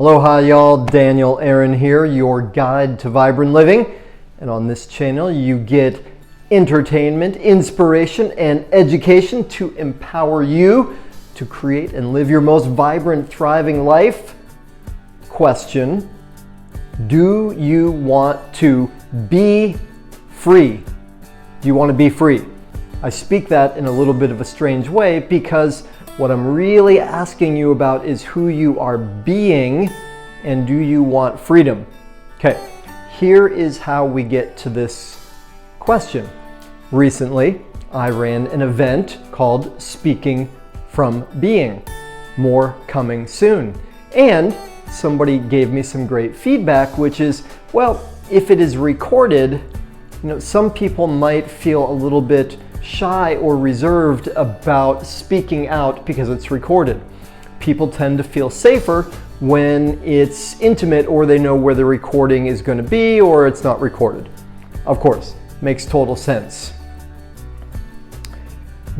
Aloha y'all, Daniel Aaron here, your guide to vibrant living. And on this channel you get entertainment, inspiration, and education to empower you to create and live your most vibrant, thriving life. Question: do you want to be free? Do you want to be free? I speak that in a little bit of a strange way because what I'm really asking you about is who you are being and do you want freedom? Okay, here is how we get to this question. Recently, I ran an event called Speaking from Being. More coming soon. And somebody gave me some great feedback, which is, well, if it is recorded, some people might feel a little bit shy or reserved about speaking out because it's recorded. People tend to feel safer when it's intimate or they know where the recording is going to be or it's not recorded. Of course, makes total sense.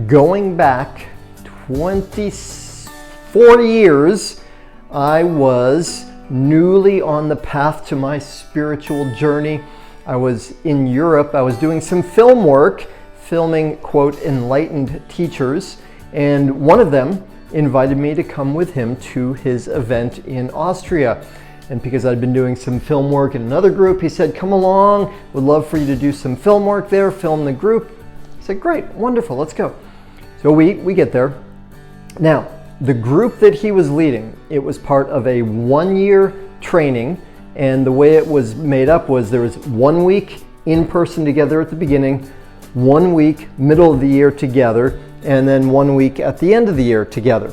Going back 40 years, I was newly on the path to my spiritual journey. I was in Europe. I was doing some film work, filming, quote, enlightened teachers, and one of them invited me to come with him to his event in Austria. And because I'd been doing some film work in another group, he said, come along, would love for you to do some film work there, film the group. I said, great, wonderful, let's go. So we get there. Now, the group that he was leading, it was part of a 1-year training, and the way it was made up was there was 1 week in person together at the beginning, 1 week middle of the year together, and then 1 week at the end of the year together.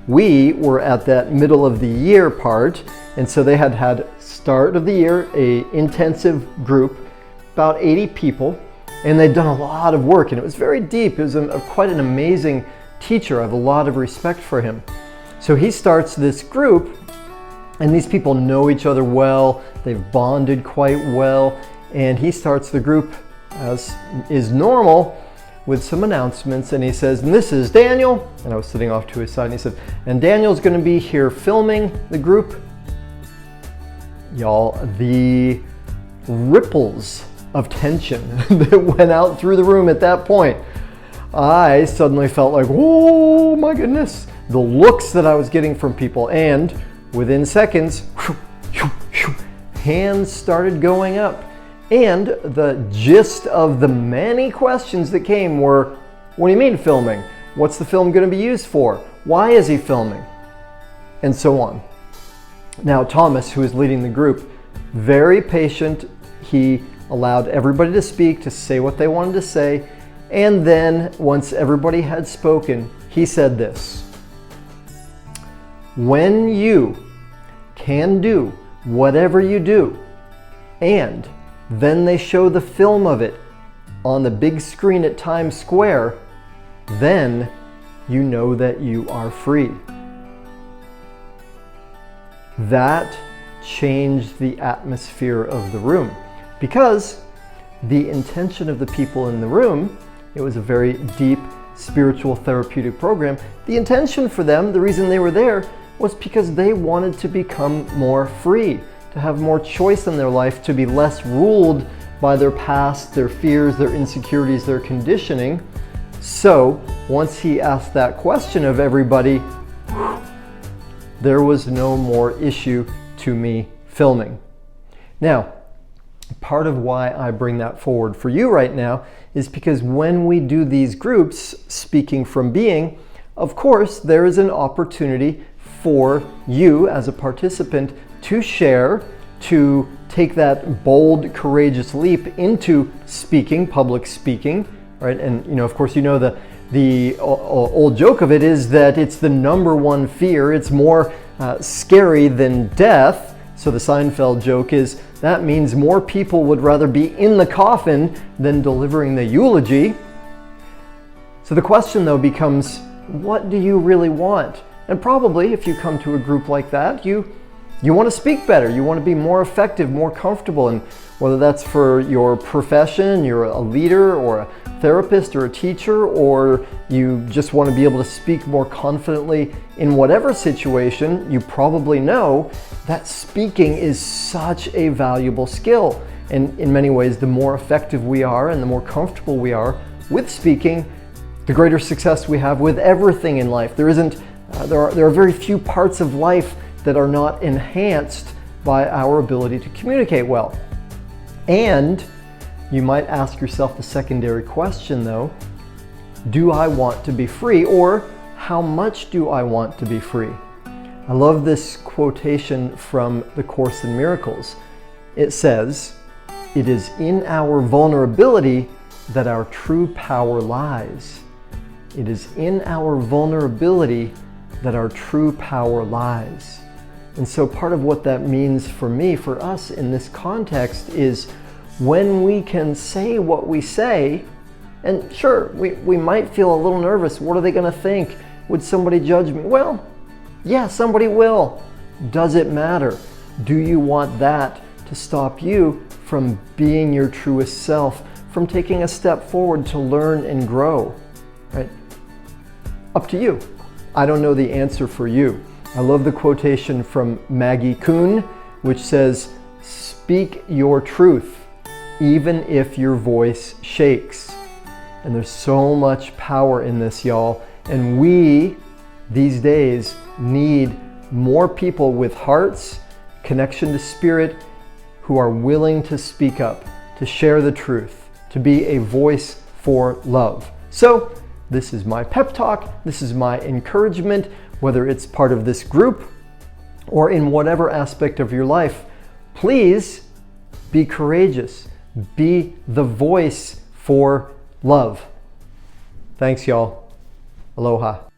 We were at that middle of the year part, and so they had start of the year a intensive group, about 80 people, and they'd done a lot of work, and it was very deep. It was quite an amazing teacher. I have a lot of respect for him. So he starts this group, and these people know each other well, they've bonded quite well, and he starts the group, as is normal, with some announcements, and he says, and this is Daniel, and I was sitting off to his side, and he said, and Daniel's going to be here filming the group. Y'all, the ripples of tension that went out through the room at that point, I suddenly felt like, oh my goodness, the looks that I was getting from people, and within seconds, hands started going up. And the gist of the many questions that came were, what do you mean filming? What's the film going to be used for? Why is he filming? And so on. Now, Thomas, who is leading the group, very patient. He allowed everybody to speak, to say what they wanted to say. And then once everybody had spoken, he said this: when you can do whatever you do, and then they show the film of it on the big screen at Times Square, then you know that you are free. That changed the atmosphere of the room, because the intention of the people in the room, it was a very deep spiritual therapeutic program. The intention for them, the reason they were there, was because they wanted to become more free, to have more choice in their life, to be less ruled by their past, their fears, their insecurities, their conditioning. So once he asked that question of everybody, there was no more issue to me filming. Now, part of why I bring that forward for you right now is because when we do these groups, Speaking from Being, of course, there is an opportunity for you as a participant to share, to take that bold, courageous leap into speaking, public speaking, right? And of course, the old joke of it is that it's the #1 fear. It's more scary than death. So the Seinfeld joke is that means more people would rather be in the coffin than delivering the eulogy. So the question though becomes, what do you really want? And probably if you come to a group like that, you You want to speak better. You want to be more effective, more comfortable. And whether that's for your profession, you're a leader or a therapist or a teacher, or you just want to be able to speak more confidently in whatever situation, you probably know that speaking is such a valuable skill. And in many ways, the more effective we are and the more comfortable we are with speaking, the greater success we have with everything in life. There are very few parts of life that are not enhanced by our ability to communicate well. And you might ask yourself the secondary question though, do I want to be free, or how much do I want to be free? I love this quotation from the Course in Miracles. It says, "It is in our vulnerability that our true power lies." It is in our vulnerability that our true power lies. And so part of what that means for me, for us in this context, is when we can say what we say, and sure, we might feel a little nervous. What are they going to think? Would somebody judge me? Well, yeah, somebody will. Does it matter? Do you want that to stop you from being your truest self, from taking a step forward to learn and grow? Right? Up to you. I don't know the answer for you. I love the quotation from Maggie Kuhn, which says, "Speak your truth, even if your voice shakes." And there's so much power in this, y'all. And we, these days, need more people with hearts, connection to spirit, who are willing to speak up, to share the truth, to be a voice for love. So, this is my pep talk. This is my encouragement, whether it's part of this group or in whatever aspect of your life. Please be courageous. Be the voice for love. Thanks, y'all. Aloha.